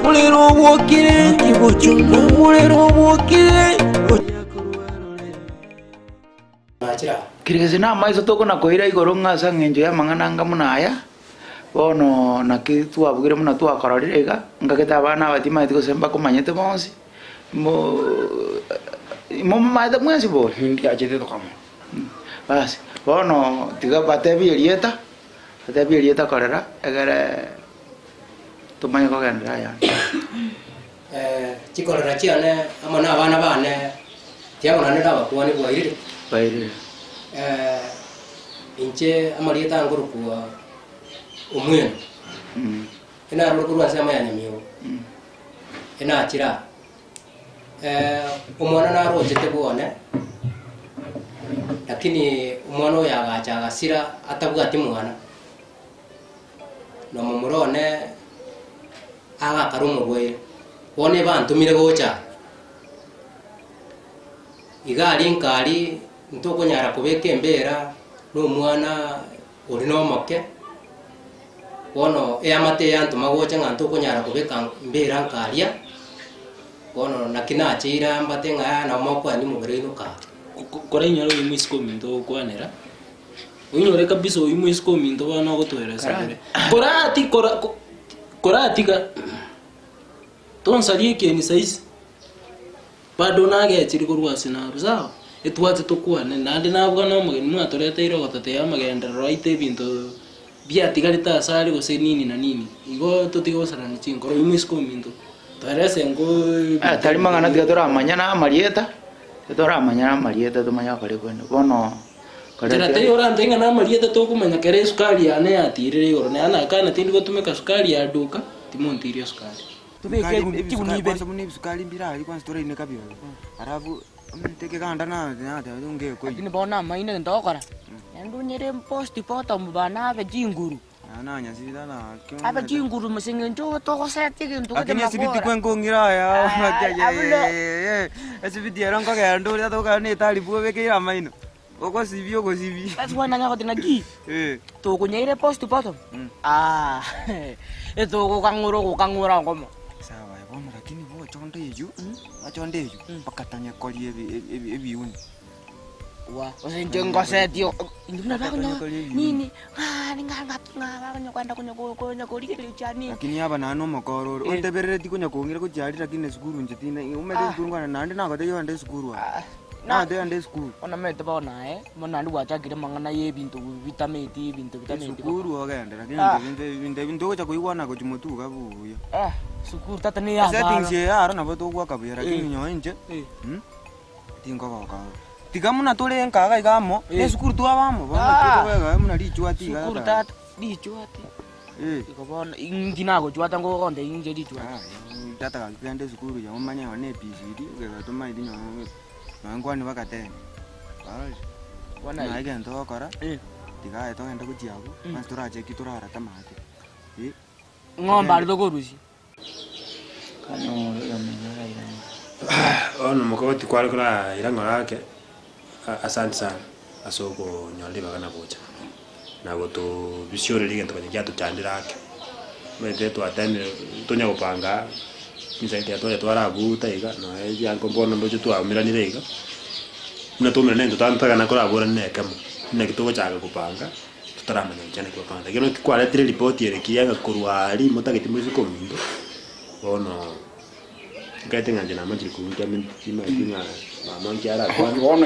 muliro wokire ibuchungu muliro wokire Achira kirigeze na maizo toko na koira igoro ngasa ngenjo ya mang'ana munaya bono nakitu abugire muna tu akarorega ngageta abana batima itiko semba kumanyete bonsi mo maida mwezi bo hindi ajete tokamo. basi bono tiga batebi elieta korera egere tumanye ko gendera ya Chikorera chiane amana abana bane tiabona ne dawa kuani bwaire. baire Inche amarieta ngurukua umwen. Ina rukurwa sema ya nyamio. Ina achira umwana na rojete bwone lakini umwana yagacha gasira atabuga ati mwana no mumurone aga karumo bwe wone bantumire gocha igari nkari ntoko nyara kubeka embera no mwana uri no moke wono amate yantuma gocha ngantoko nyara kubeka embera nkaria wono nakina achira mbate nga na moko ani mugere no ka kora inyoro imuisiko minto kwanera unyore kabisa imuisiko minto bana gotwera sabere kora atika tonsalie kieni size bado nage chiri kurwasi na rusawa etwate tokwane nandi nabwa no mugeni mwatorete iro gotote ya magenda roite binto biatigarita sari gose nini na nini igo totigosana ni chinkoro imuisiko minto tarese ngo tari mang'ana tiga toramanya na marieta tumanya kare kwene bono tera te ora ndenga na marieta to kumanya kare sukari ane yatirire igoro ne ana kana tindi gotumeka sukari ya duka timontiria sukari tubeke kibunibe sabuni sukari mbira ali kwanza story ne kabyo arabu teke kanda na unge ko lakini bona maine ndokora ndu nyere post poto mbana be jinguru ana nyasira na aba jinguru musinge ndo to kosete kintu lakini asibiti kwengo ngira ya asibiti yarongo ga ndo ya to ka ne tali buwe beke ya maino oko sivio go sivi basi wana ngako tinagi to kunyere post poto eto ko kangura ngomo sawa yabona lakini bo chonde yeju achonde yeju pakatanya koli ebiuni wa usenjengo setio nduna bakunya nini ninga kwenda kunya kuli chani lakini hapa nano makoro onteberere tikunya kuongira kuchali lakini skuru njetina umede skuru ngana nandi nako teyo ande skuru na de ande skuru ona mete bona mona ndu wachakire mangana ye bintu vitamiti skuru ogende lakini bintu cha kuiwana ko chimotu kabuyo skuru tata ni ya settings ye ara na boto kwa kabuya lakini nyoinje tingo ka tiga muna tole enkaga igamo skuru tu abamo bana kito muna lichwa tiga skuru tata lichwa ti ikobona ingina go chwata ngo konde inje lichwa tata ka kwende skuru ya umanya wane PCD ugega tuma idinyo nangwani bakatene wana aigen to kora tiga to enda kujiabu mastura cheki turara tamate ngomba ari dogorusi kano yamenyera ono mukoti kwari kura irango yake asante sana asoko nyalde bagana bocha nago to bisiore ligento kanya tuchandira yake mede to atene tonya kupanga kinsaidi atoya twara buta iga no yango mbona ndocho tu amiranire iga muna to mena ndo tantaka na kora bora nekamo nekitogo chaka kupanga tutaramanya cyane kupanga kino kwale tire report yerekiyaga kurwali mutagiti muri komindo ono ngate nganje na majiri kunja mintima kinga mama ngiara ono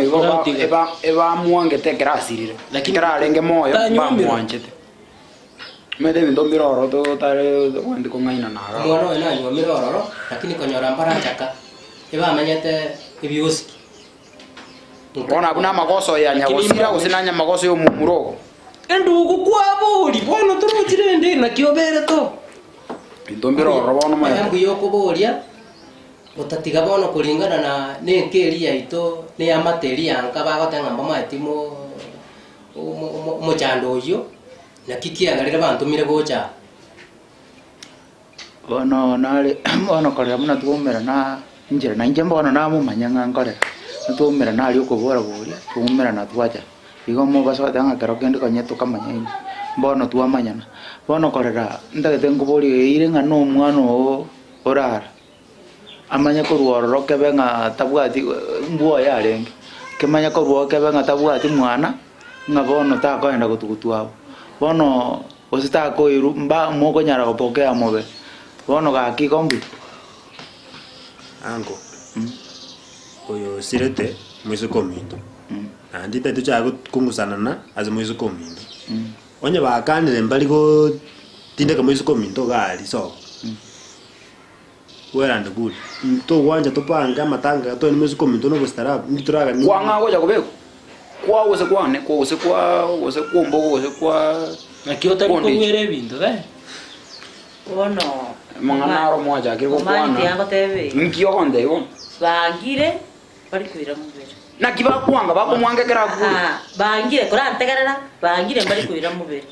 eba muange tekera asirire lakini arenge moyo ba muanjete mede bindo miroro to tare wandi ko ngaina nara mwana ina nywa miroro lakini konyora mbara chaka eba manyete ibiusi bona kuna magoso ya nyagosira usinanya magoso yo mumuro endugu kwaburi bona turukire ndi na kiobere to bindo miroro bona maya yangu yoko boria utatiga bono kulingana na nenkeri yaito ne amateri yanka bagotenga mbama etimo mo chando yo na kikiagarira bantu mire gocha bono nale bono kore muna tuomera na njira na njembo bono na mumanyanga ngore tuomera na ali ukobora buri tuomera na twacha igo mo baso tanga kero kende kanyeto kamanya bono tuamanyana bono korera ndagete ngobori ire ngano omwana o orara amanya koruororo kebe nga tabwati mbuo yarenge kemanya koruo kebe nga tabwati mwana nga bono takoenda gutugutu abo bono osita koiru mba moko nyara gopokea mobe bono gaki kombi ango oyo sirete mwiso komindo andi tetu chago kungusana na azi mwiso komindo onye bakanire mbali go tinde ka mwiso komindo gali so wera nduguli to wanja to panga matanga to ni mwiso komindo no bostara ndituraga ni kwanga goja kobeko kwa wose kwane kwa wose kwa mbogo wose kwa Nakio tari kongwere bintu Ono manganaro moja kiri Mani kwana tiango tebe nkio konde yo Bangire bari kuira mubere na kiba kwanga bakumwange kera ku Bangire kora ntegerera bangire bari kuira mubere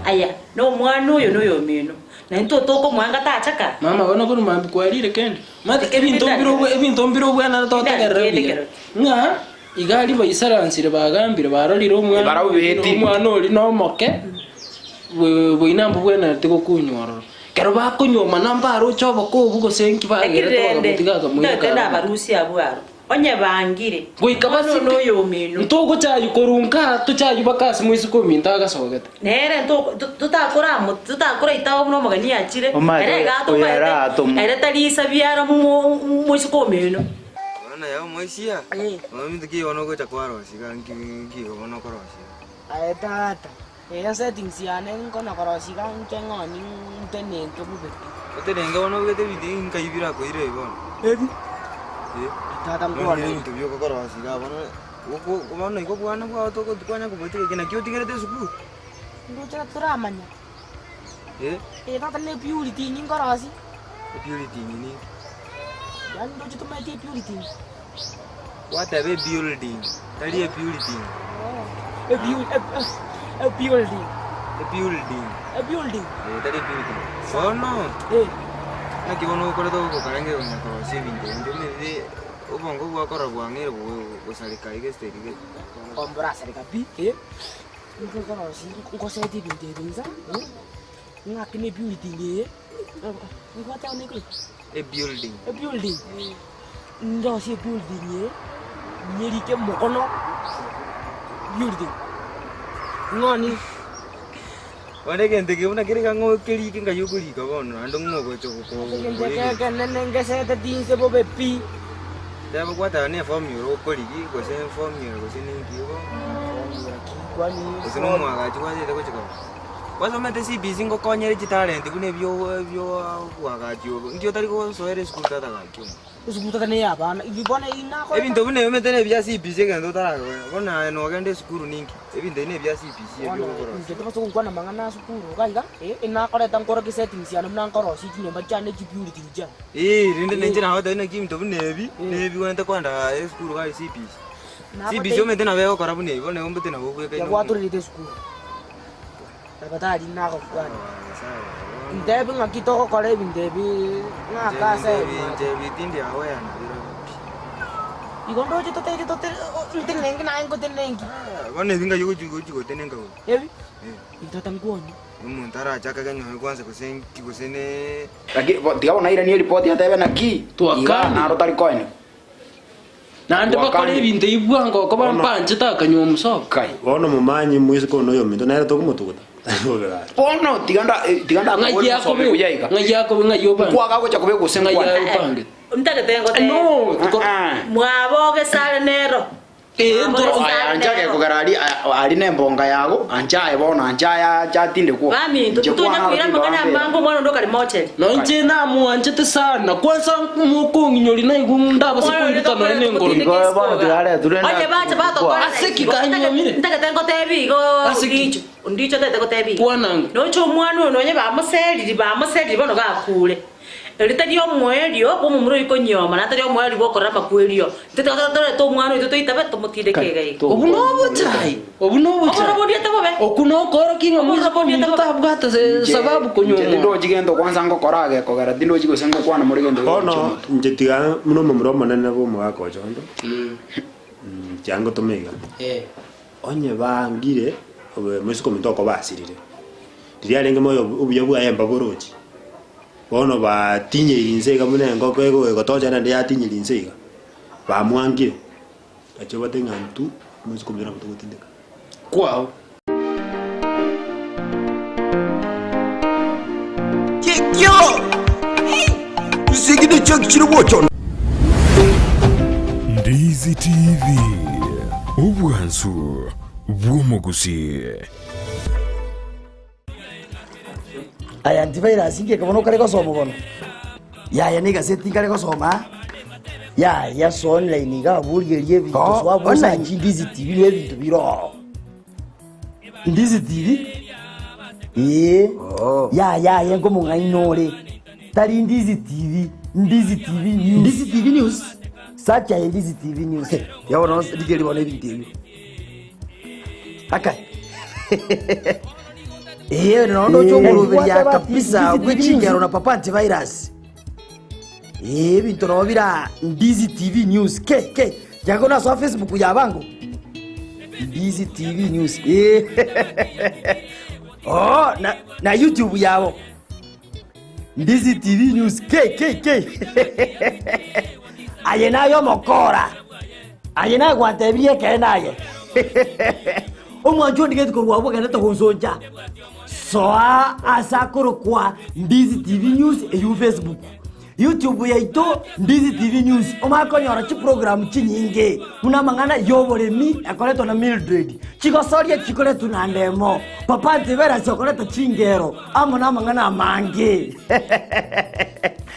Aya no mwana uyo no mino na ntoto ko mwanga tachaka Mama wana ko mambi kwarire kende mati ebintu mbiro bwana to tegerera nga igali bayisaransire bagambire barorire umwana oli no moke boinambo bwana tiko kunyororo kero bakunyoma namba aro chobo ko bugo senki bagere to bagutigaga mwika tenda barusi abwaro onye bangire goikabasi no yo mino ntoko chayu korunka to chayu bakasi mwisi ko minta gasogete nere tutakora itawo no magani achire ere gato ere talisa biara mwisi ko mino na yao moisia mami tiki ono ko chakwaro siga nki ko ono korosi aetata esa settings yane ngona korosi ga nkengoni ntenenge bube otenenge ono gete bidi nkaibira ko ire bon ebi tata ngwa ni tubyo ko korosi ga bon ko bono iko bwana bwa to ko twanya ko bote kena kyo tingere suku ndo tera turamanya tata ne purity ni korosi purity ni yan ndo tutumete purity what a building tali a building a building tali building so no na kibono ko to ko karange on ko saving ndo me obongo bwa ko rabwangere bo salika ige steri ge ombra salika bi ndo ko rosi ko seti binte dinza ngakine building ngo ta ne ko a building ndo si building nyerike mokono building ngoni wane gente ke una kiri kango kiri kinga yukuri ka bono ando ngogo choko ko ke nenge sete dinse bo bepi dabo kwata ne formula ko ligi ko se formula ko se ningi ko kwani ko no mwaga chwa de ko chiko wazo mete si bizingo konyere chitalent kune byo kwaga tyo ngio tari ko soere school tata ga kyo usubuta ne yabana ibona inako ebintu bune metene bya CPC kendo taraga bona no gende school ningi ebintu ne bya CPC ebyo ko ngete baso kwana mangana sukuru kaiga inakore tankora ki settings yana mnankoro si kinyomba cyane kipurity ja rinde nenje na hoda ne kimto bune nebi wente kwanda school ga CPC metene bego kora bune bone ombete na bogwe ya watu ride school batari nako kwani ndebi ngakitoko kore bindebi ngakase ndebi tindi awe na biro igondo tote ntenengi na ngo tenengi bone vinga yugo tenenga wo ebi itatangoni umuntu arachaka kanyo kwanza kusene lakini digabona ira ni report ya tebe na ki tuakana na rotari coin nande bakore ibintu ibwango ko bampanje takanywa musoka kai ono mumanyi mwisi ko no yo minto na to kumutukuta ono tiganda ngajia ko kuyaika ngajia ko ngayoba kwa ga gocha kobe kusenga ngayobange mtake tengo te no mwaboge sale nero anja ke kugarari ari nembonga yago anja ebona anja ya jatinde ko mami tutunya kuira mangana mango mwana ndo kali moche no nje na muanje sana kwanza mukongi nyoli na igunda basikwita no nengoro ko bana tigare durenda oye bacha bato kwa aseki kanyo mire mtake tengo tebi go ndicho tete ko tebi kwananga no cho mwana no nye ba museli bono ga kule Elitari omwelio bo mumuro iko nyoma natari omwelio bo korama kwelio tete to mwana ito itabe to mutide kege obunobo chai obunobo dieta bobe okuno koro kinga muza ko minto tabugata sababu kunyoma ndindo jigendo kwanza ngo korage ko gara ndindo jigo sengo kwana muri gendo ono njetiga muno mumuro monene bo mwako chondo jango tomega onye bangire obe musiko mitoko basirire ndiya lenge moyo ubuye bwa yemba boroji bono batinye insega munengo kwego gotoja nande yatinye insega bamwangire acho batengantu muzi kumira mutugutindika kwao Kikyo Usigide chakchiro wocho Ndizi TV Ubwansu Bwomogusi Aya antivirus inge kamono kare gosoma bono. Ya ni gazeti kare gosoma. Ya so online ga bulgerie bintu swa busa Ndizi TV le bintu biro. Ndizi TV? Ya ngo mungainore. Tari Ndizi TV News. Ndizi TV News. Sacha Ndizi TV News. Ya wono digeri bono bintu. Akai. Nono chongurubirya kabisa gwicingero na papa antivirus. Bintu robira Ndizi TV News ke jago na so Facebook ya bango Ndizi TV News na YouTube yabo Ndizi TV News ke aye nayo mokora aye na gwatebrie ke naye omwanjo ndige tukorwa bwo gana tohonsoja soa asakuru kwa Ndizi TV News eyu Facebook YouTube yaito Ndizi TV News omakonyora chi program chinyinge muna mangana yoboremi akoleto na Mildred chigosoria chikoleto na ndemo papa ntivera chokoleto chingero amuna mangana mange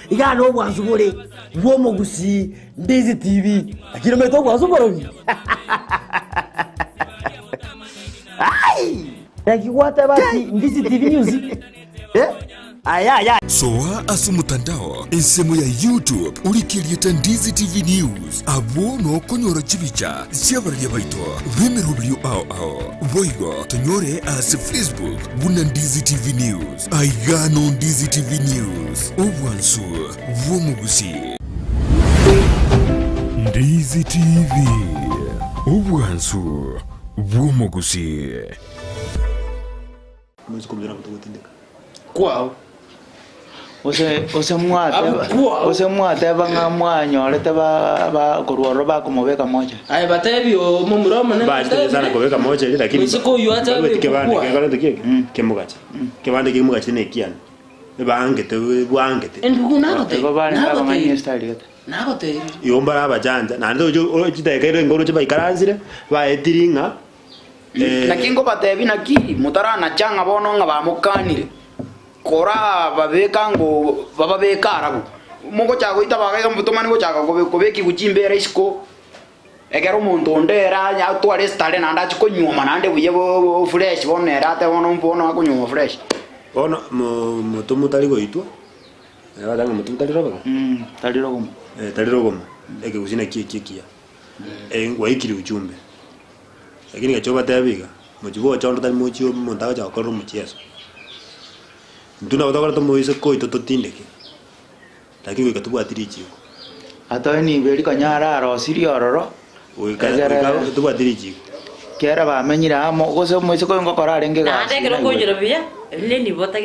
igano bwanzubure bwomogusi Ndizi TV akiro meto bwanzuborobi ai yakiwata basi Ndizi TV News aya Soa asu mutandao ensemo ya YouTube ulikirieta Ndizi TV News abo no konyora chibicha siabarya baito bemerubyo ao boigo tonyore as Facebook buna Ndizi TV News aigano Ndizi TV News obwansu bwomugusi Ndizi TV obwansu bwomugusi muzi kumira mutugutindika kwao ose mwate banga mwanyore te ba korworo ba kumobeka moja ai batebi o mumuroma ne basta sana kubeka moja lakini siko yu hata kibande kekale kemugacha kibande kemugacha ne kian baangete bwangete endugunagote ko bari ba manye style gata nagote yomba abajanja nando jo chitaikaire ngoro chiba ikaranzire ba etiringa nakingo batebi naki mutarana changa bono nga bamukanire kora babekango bababekarago mugo chago itabaga mutomani go chago kobeki guchimbera isiko egero muntu ndera ya tware stale nanda chiko nyuma nande buye bo fresh bonera ate bono mpono akunyuma fresh ono mutumu tali go itwa abadanga mutumu tali robaga tali rogoma ege gusina kikia waikiri ujumbe lakini gachoba tabiga mujibo chondo tali muchio muntaga cha korro muchieso nduna utagora tomoise koito totindeke lakini ikatubwatiri chiko ata ni beri kanyara ro siri ororo tubwatiri chiko kera bamenyira amo gose moise ko ngokora arenge ga nande kero konyira bia leni bata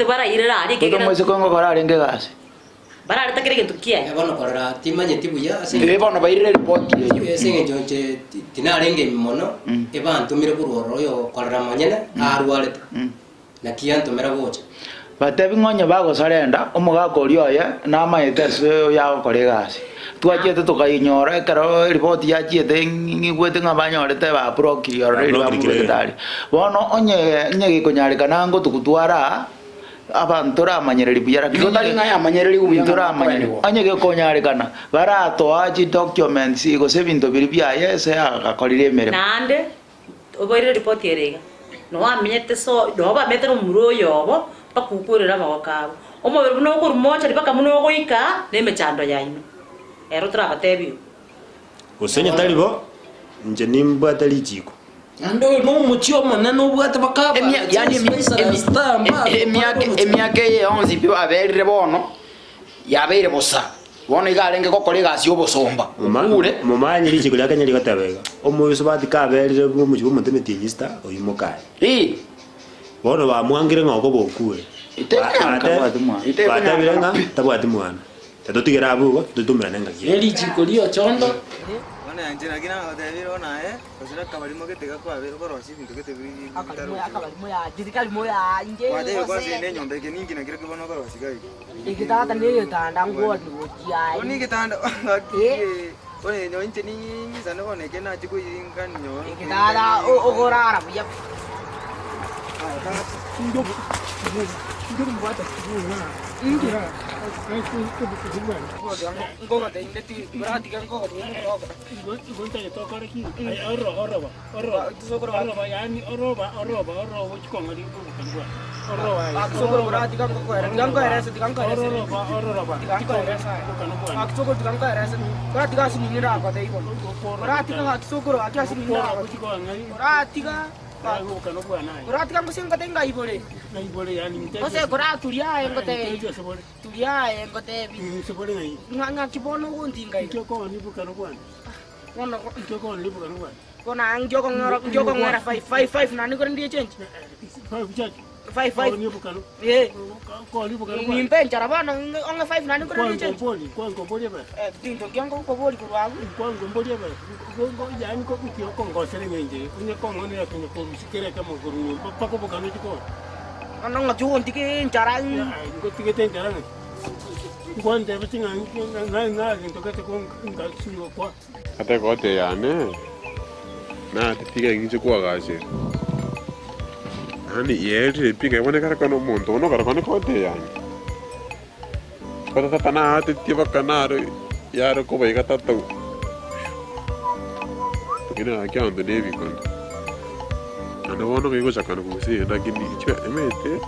bara irera ari ke moise ko ngokora arenge ga bara ari takere kintu kia bono korora timanye tibuya bono bairire report yo singe jonje tinarenge mono ebantumire kuroro yo korora manyene arwalete nakianto mera gocha batebi ngonya bagosarenda omugakori oya namayete se ya koregasi twachete tukainyora karo report ya chiete ngigwete ngabanyorete ba procure ba secretary bono onye gikonyarika nango tukutwara abantura amanyereri buyara kigotari ngaya amanyereri buyara amanyereri onye gikonyarikana barato aji documents igo se bintu biri byaye se akakorire mere nande oboire report yerega no amenyete so no ba metero muro yobo bakukurira magokabo omobere no kurumocha ribaka muno goika nemechando yaino ero trabatebi osenya talibo nje nimba talijiko ando no muchio maneno bwate bakaba yani emiake ye 11 byo aberire bono yabeire bosa bono igarenge kokore gasi obosomba ure mumanyi lijiko lyakanya ligatabega omubiso batika aberire bo muchibo mutemeti register oyimokai bono bamwangire ngoko bokure Bata bilenga tabwati mwana. Tatutigera abugo tutumira nenga ki. Eli chikorio chondo. Wana anjira kina otebiro nae. Kusira kabali mogetega kwa bero korosi bintu ketebiri. Akabali moya jirikali moya inge. Wade kwa sine nyombe ke ningi na kire kibono korosi gai. Ikitata ne tanda ngo ndiwotia. Oni kitanda ngaki. One no inche ni sana one ke na chiku inga nyo. Ikitata ogorara buya. Ndio mbata kuona. Ingira. Ngoga te indeti berarti kan kok ini kok. Gonta ya to kare ki. Oro. Oro yani oro chiko ngari ko kan gua. Oro. Akso berarti kan kok kan era sedikang kok era. Oro. Tikang era. Akso ko tikang era. Berarti kan sini nira ko te ikon. Berarti kan akso ko aja sini nira ko chiko ngari. Berarti kan berarti kan mesin kote enggak ibole. Ngai boleh yani mite. Ose kora tulia yang kote. Tulia yang kote. Sebole ngai. Nganga kibono ko ndingai. Kiko ni bukan kuan. Wono Kiko ni bukan kuan. Kona angjo ko ngara 5 nani ko ndi change. 5 charge. 5 ni bukan. Ko ni bukan. Ni mpen cara bana onga 5 nani ko ndi change. Kuan ko boli ba. Tinto kyango ko boli ko wagu. Kuan ko boli ba. Ko yani ko kio ko ngosere ngai. Unya ko ngone ya ko sikere kama ko ni pa ko bukan ni ko. Ano nga juon tikin cara ini. Ko tikin cara ni. Kuan te beting ngai to kete ko ngai singo kwa. Ate ko te yani. Na te tiga ngi kwa gase. Ani yeri piga wone kara kono monto no kara kono ko te yani. Ko ta pana te tiba kanaro yaro ko bai kata tau. Kina kya ando devi kon. Ana wono ko sakana ko si na kini chwe emete.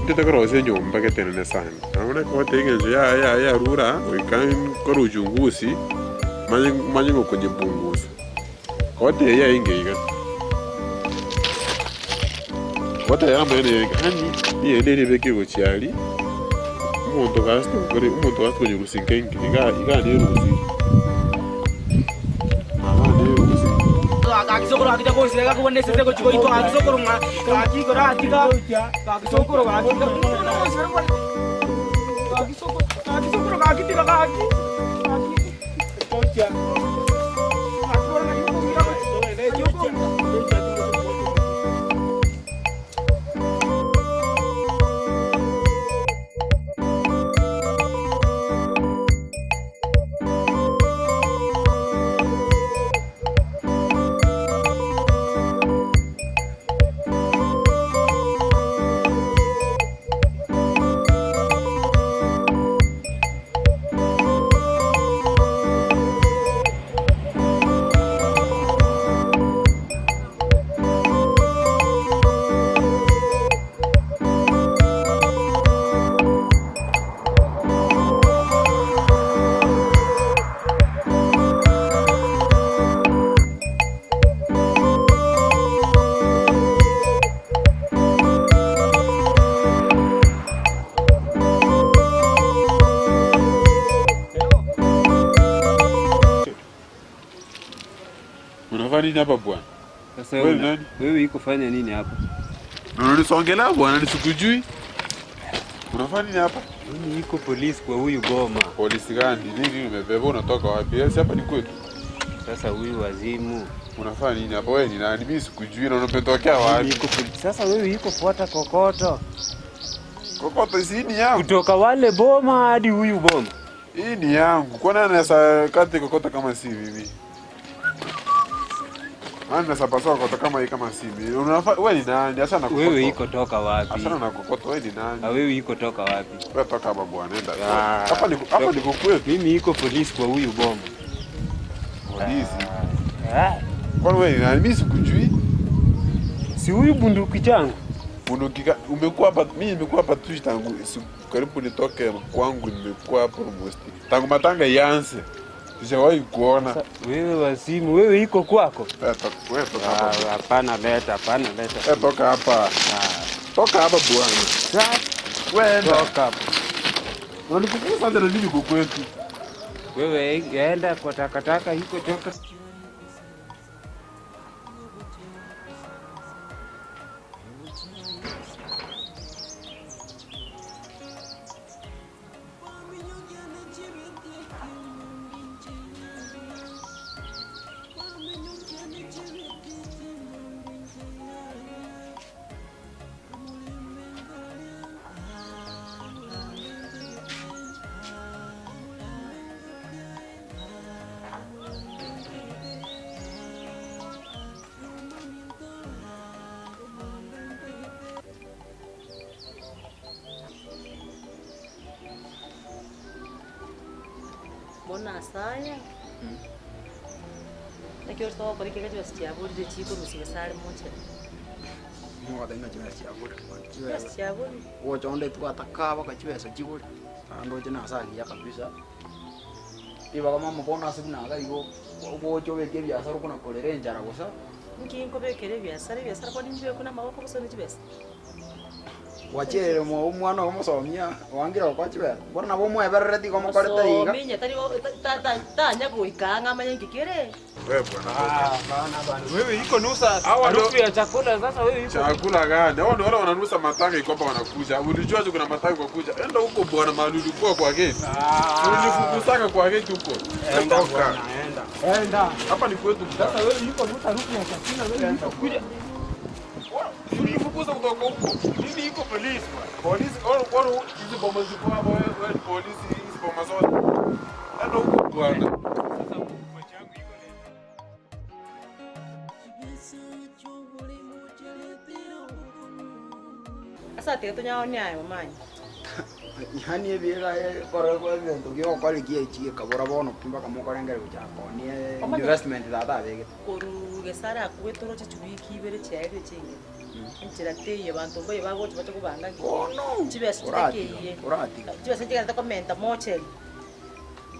Te karo se nyomba ke tenene sana. Ana ko te nge ya rura o kan ko rujungusi. Manye ngo kwenye bungusi. Ko te ya ingeiga. Wata ya mbere hani ye nene beke go chiali. Umuntu gasto kwenye rusinkengi iga ne rusi. Akisokoro akita ko sega ko wonne sese ko chiko ito akisokoro nga kaki ko ratika akisokoro akita akisokoro akita kaki kocha akisokoro na yuko mira ko yuko Nini hapa bwana? Sasa wewe iko fanya nini hapa? Unanisongela bwana, nisikujui. Unafanya nini hapa? Mimi iko polisi kwa huyu Goma. Polisi gani? Nini umebeba unatoka wapi? Sasa hapa ni kwetu. Sasa huyu wazimu. Unafanya nini hapa? Wewe ni nani? Mimi sikujui na unapetokea wapi? Sasa wewe iko fuata kokoto. Kokoto si ni yangu. Kutoka wale Boma hadi huyu Boma. Hii ni yangu. Kwa nini anaweza kati kokoto kama si mimi? Ana sapasa kokoto kama hii kama si mimi. Unafanya wewe ni nani? Sasa na kokoto. Wewe iko toka wapi? Sasa na kokoto wewe ni nani? Wewe iko toka wapi? Wewe toka hapa bwana, nenda. Hapa ni kwetu. Mimi iko polisi kwa huyu Boma. Polisi. Kwa wewe ni nani? Mimi sikujui. Si huyu bunduki changu. Bunduki umekuwa hapa, mimi nimekuwa hapa tu tangu karibu nitoke kwangu, nimekuwa hapa almost. Tangu matanga yanze. Sijawahi kuona. Wewe wazimu, wewe iko kwako? Wewe toka hapa. Hapana leta. Toka hapa. Toka hapa bwana. Sasa wewe toka hapa. Unanifukuza sasa na nini kwetu? Wewe enda kwa takataka iko toka. Bona saya. Nakiwa sawa kwa kile kitu sijabu ile chiko msigesale moja. Mwa denga chiwe sijabu. Chiwe sijabu. Wo chonde tu atakaba ka chiwe so chiwe. Ando jina asali ya kabisa. Iba kama mbona siku na gari go chobe ke biashara kuna kolere njara gosa. Nkinko bekere biashara kwa nini kuna maboko kusoni chibesa. Wachere mo umwana omusomia wangira kwa chiwe. Bona bo mo ebereti como koreta iga. Minya tari ta nya kuikanga manya ngikere. Wewe bwana. Wewe iko nusa harufu ya chakula sasa wewe iko. Chakula gani? Hao ndio wale wananusa matanga iko hapa wanakuja. Ulijua kuna matanga kwa kuja. Enda huko bwana malulu kwa gate. Ulifukusaka kwa gate huko. Enda. Hapa ni kwetu. Sasa wewe iko nusa harufu ya chakula wewe iko kuja. Ulifukuza kutoka huko. Nini iko polisi bwana? Polisi all hizi bomba ziko hapo wewe polisi hizi bomba zote. Enda huko bwana. Asa teto nyaoni ayo manyi. Yani ebiga kore ko evento kyo kore kie chie kabora bono pimba kamo kore ngere uchako ni investment data bege. Koru gesara kwetoro chichubiki ibere chaire chinge. Nchira teye bantu boye bagoche bacho kubanga ngi. Oh no. Chibese chekeye. Uratika. Chibese chekere komenta mocheli.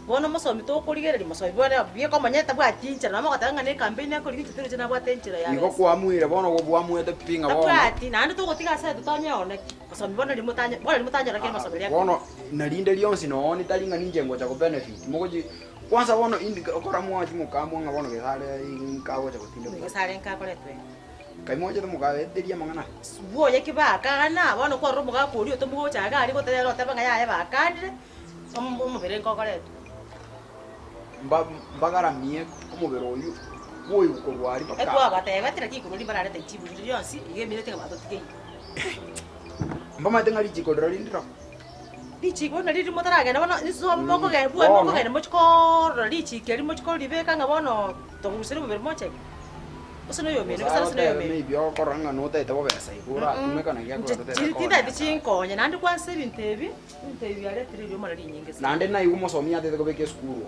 Bono mosomi to kurigereri mosomi bwana bie ko manyeta bwa tinchira namo katanga ne campaign yako ligi chitero chana bwa tinchira ya. Iko kwamuire bono go bwamuete pinga bono. Apati nandi to gotiga sa tutanya one. Mosomi bono limutanya lakini mosomi yako. Bono nalinde lionsi no ni talinga ninje ngocha ko benefit. Mogoji kwanza bono indi okora mwaji mukamwa nga bono gesale inkawo cha kutinde. Gesale nkako letwe. Kaimoje to mugabe deria mangana. Suwo yake bakana bono ko romo ga kuri to mugo cha ga ari ko tele rote banga ya bakandire. Omubere nkako letwe. Mbagara mie omubere oyu woyu ukorwari baka eto abatega tira kikururi barare te chibu yonsi igemire tenga batotike mbama tenga lichiko rindira lichiko na liri motarage na bono niso moko ga bua moko ga mochko lichike ri mochko libeka nga bono to gusere mubere moche usino yo mene usara sino yo mene maybe okoranga no te bo besa igura tumeka na gya ko te tida bichinko nya nandi kwa 7 ntebi yale 3 yo mara linyinge nande na yumo somia te ko beke skuru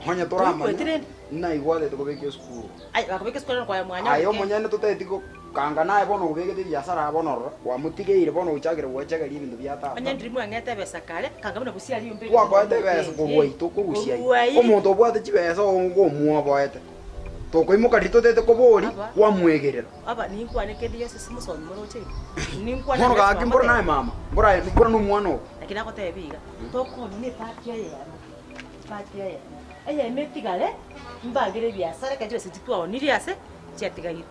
honya torama na igual de kobeke skuru ai bakobeke skuru kwa mwanya ayo munyane tutetiko kanga nae bono kobeke de biashara bono wa mutigeire bono uchagire wochagire ibintu byata anya ndirimu angete besa kale kanga buna busia ali umbe kwa kwa te besa kugwaito kugusia omuntu bwate chibesa ngo muo boete to koimuka rito tete kobori wa mwegerera aba ni kwane kedi yose simusomi mono che ni kwane mono ga kimbora nae mama bora no mwana lakini akote biga to ko ni patia ya aya metigale mbagire biashara kaje sitikwa oniri ase chatigaire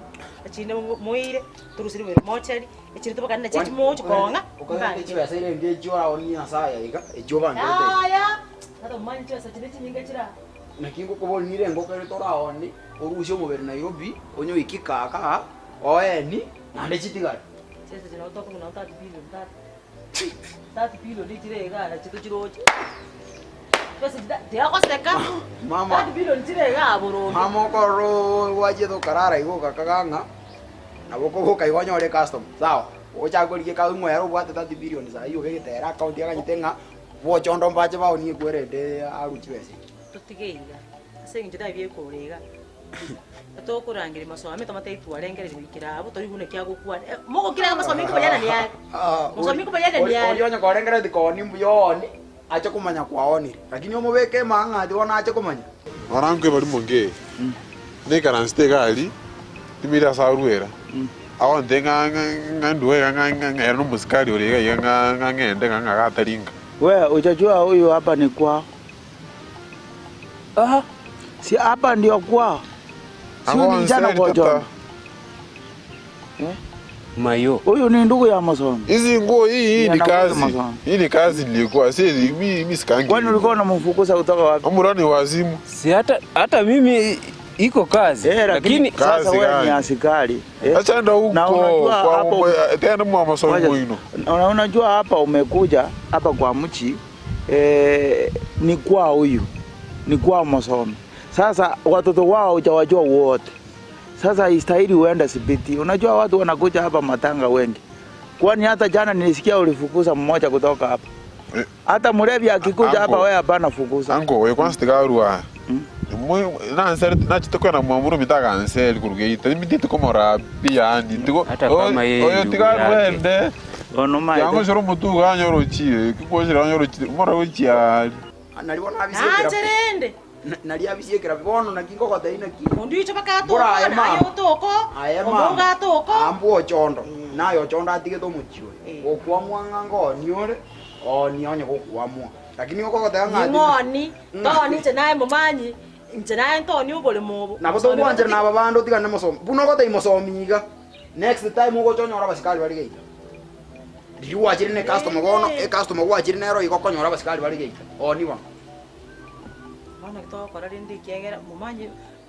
achine moire turusiri we mocheri echiri to bakana chechi mocho konga ukanga chibiasa ile ndiye jora oni asaya iga ejoba ndete aya ado mancho asa chine chinyinga chira nakingo kobonire ngokere tora oni orusho mubere Nairobi onyo ikikaka oeni nande chitigale chese chino to kuna 30 billion 30 billion ditire ga chito chiroche mama mama koro waje to karara igo kakanga naboko go kaiwanyo le custom sawa ocha goliye ka umwe yaro bwate 30 billion za iyo gete account ya kanyitenga wo chondo mbaje bawo ni kwerende aruchwese tutigeiga ase njida bye korega to kurangire masomi to matei tuarengere bikira abo tori hune kya gukwa mogo kira masomi ko bayana niya masomi ko bayana niya onyo korengere dikoni mbuyoni acha kumanya kwaoni lakini omubeke manga ndiona acha kumanya Orange bari monge ne karanste gali timira saruera awon tenga nganduwe nganga no muskari orega yanga ngende nganga gataringa wewe ujajua huyu hapa ni kwao si hapa ndio kwao sio ni jana kwa John Mayo. Huyu ni ndugu ya masomo. Hizi nguo hii ni kazi. Hii ni kazi nilikuwa. Si mimi sikangi. Kwani ulikuwa unamfukuza kutoka wapi? Amurani wazimu. Si hata mimi iko kazi. Lakini sasa wewe ni askari. Acha ndo huko kwa tena mwa masomo hino. Unajua hapa umekuja hapa kwa mchi ni kwa huyu. Ni kwa masomo. Sasa watoto wao hujawajua wote. Sasa istahili uende sibiti. Unajua watu wanakuja hapa matanga wengi. Kwani hata jana nilisikia ulifukuza mmoja kutoka hapa. Hata mlevi akikuja hapa wewe hapana fukuza. Ango wewe kwanza tigarua. Na answer na chitoko na mwamuru mitaka answer kurugeita. Mitito kama rabi yani. Tiko. Oyo tigarua ende. Ono mai. Yango shoro mutu ganyoro chie. Kiposhira ganyoro chie. Mora uchi Nalibona abisekera. Acherende. Nali abisekera bono nakingo kwa daina ki. Ondicho bakato. Ayo toko. Omonga toko. Ambu chondo. Nayo chondo atige to muchiwe. Okwa mwanga ngo niore. Nionye kwa mwa. Lakini uko kwa daina. Ngoni. Toni tenaye mumanyi. Ntenaye ntoni ubole mubo. Nabo to kwanje na babando tigana mosomo. Buno ko imosomiga. Next time uko chonyora basikali bali geita. Riu ajiri ne customer gono customer wa ajiri nero iko konyora basikali bali geita. Niwa. Bana kito kora rindi kiegera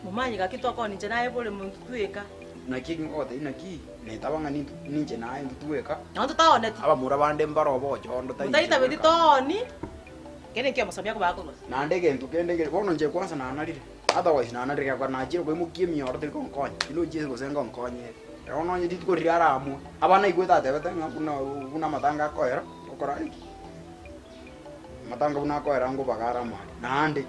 mumanyi gakito ko ninje naye bole muntu tweka. Na kiki ngote ina ki ne tabanga ninje naye tweka. No tutaone ti. Aba mura bande mbaro bo chondo tai. Taita bedi toni. Kene kyo masabya ko bako. Na ndege ntu kende bono nje kwanza na analire. Otherwise na analire kwa na ajiri ko mukie mioro tiri kon konye. Ino jese ko senga konye. Ono nye tiko riara amu. Abana igweta tebete kuna matanga koera okora iki. Matanga una koera ngo bagara mali. Nande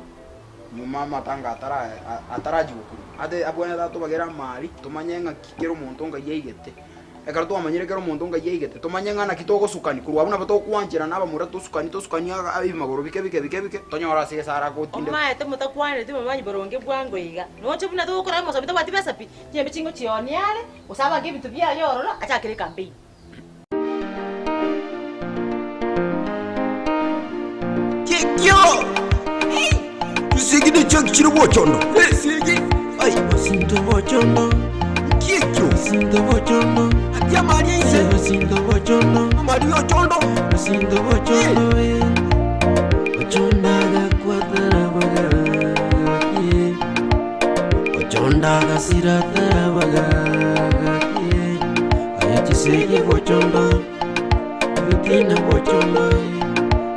muma matanga atara jukuru. Ade abone da to bagera mali tumanyenga kikero muntu nga yeigete. Ekara to amanyire kero muntu nga yeigete. Tumanyenga na kitoko sukani kuru abuna bato kwanjira naba mura to sukani abi magoro bike tonyora se sara ko tinde. Oma ete mutakwane timo manyi boronge bwango iga. No chebuna to kora mo sabita bati besapi. Nyembe chingo chioniale usaba nge bitu bya yororo acha kire campaign. Kikyo. Sigi de chak chiro bochondo. Sigi. Ai, sinto bochondo. Kikyo. Sinto bochondo. Atia Maria ise. Sinto bochondo. Maria chondo. Sinto bochondo. Bochonda ga kwatara baga. Bochonda ga siratara baga. Aya chisegi bochondo. Vitina bochondo.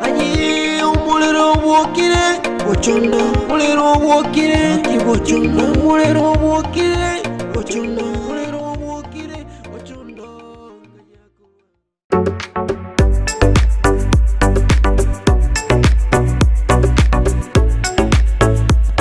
Ayi umulero wokire. Bochondo, mulero wokire, bochondo, mulero wokire, bochondo.